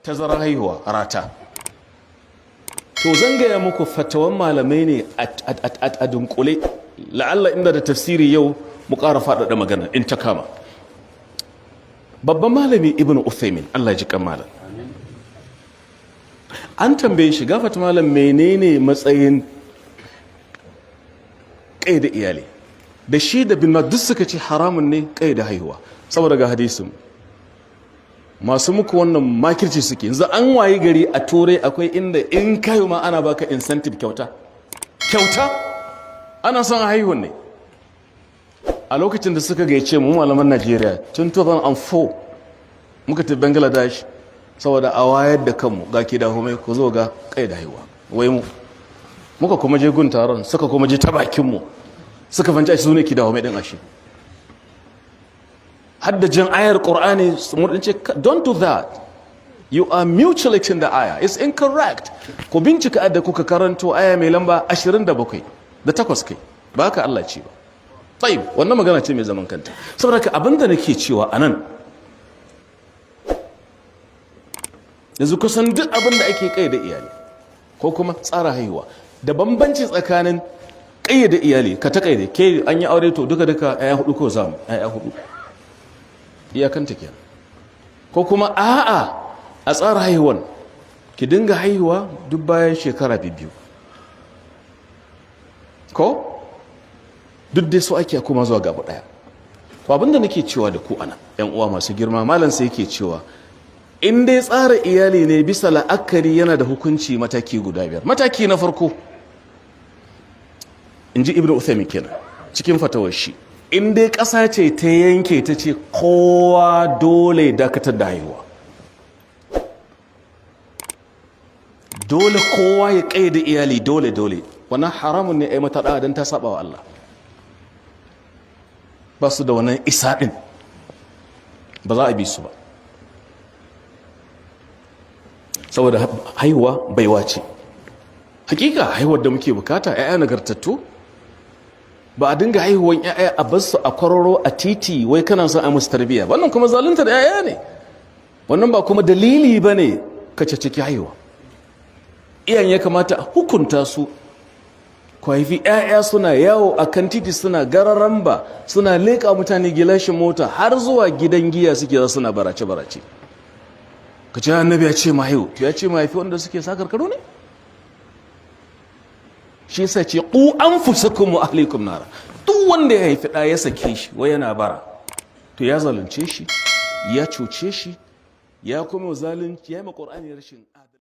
tazarar haihuwa rata. To zan gaya muku fatawan malamai ne a dunkule, la'alla inda da tafsiri yau mu ƙara faɗaɗa magana in ta kama. Babban malami Ibn Uthaymin, Allah ji kan malam, an tambaye shi, gafata malam, menene matsayin ƙaida iyali? Da shi da bin duk suka ce haramun ne ƙaida haihuwa, saboda ga hadisin masu muku wannan makirci suke. Yanzu an wayi gari a turai akwai inda in kayo ma ana baka incentive kyauta ana son a haihuwan ne. A lokacin da suka gaice mu malaman Najeriya tun 2004 muka tafi Bangladesh saboda a wayar da kanmu ga ki da homai ku zo ga ƙaida haihuwa, wai mu muka kuma je gun taron, suka kuma je ta bakin mu suka fanta shi ne ki da homai din ashe. Hadda jan ayar Qur'ani mun ce don't do that, you are mutilating the ayah, it's incorrect. Ku bincika da kuka karanto aya mai lamba 27 da 8 kai, ba haka Allah ce ba. Tayyib, wannan magana ce mai zaman kanta. Saboda ka abinda nake cewa anan, yanzu kusan duk abinda ake kaida iyali ko kuma tsara haihuwa, da bambanci tsakanin kaida iyali ka ta kaide ke an yi aure to duka aya hudu ko zamu aya hudu iyakanta kenan, ko kuma a'a a tsara haihuwan ki dinga haihuwa duk bayan shekara biyu ko duk dai su ake kuma zuwa gaba daya. To abinda nake cewa da ku ana yan uwa masu girma, malam sai yake cewa in dai tsara iyali ne bisa la'akari yana da hukunci mataki guda 5. Mataki na farko, inji Ibn Uthaymin kenan cikin fatawar shi, in dai ƙasa ce ta yanke ta ce kowa dole dakatar da haihuwa, dole kowa ya ƙaida iyali dole, wannan haramun ne a yi mata ɗa don ta saba wa Allah, ba su da wannan isa ɗin, ba za a bi su ba, saboda haihuwa baiwa ce. Hakika haihuwar da muke bukata 'ya'ya nagartattu, ba a dinga haihuwan 'ya'ya a basu a kwararo a titi wai kana son a musu tarbiyya, wannan kuma zalunta da 'ya'ya ne, wannan ba kuma dalili ba ne ka ciki haihuwa. Iyayen ya kamata a hukunta su, ku haifi 'ya'ya suna yawo a kan titi suna gararan ba, suna leƙa mutane gilashin mota har zuwa gidan giya suke za suna barace ka ce annabi ya ce ma haihu, to ya ce ma haifi wanda suke sa karkaro ne? Shi yasa ce ku anfusakum wa ahlikum nara, duk wanda ya haifi ɗa ya sake shi wai yana bara, to ya zalunce shi, ya cuce shi, ya kuma zalunci, ya yi ma Qur'ani rashin adalci.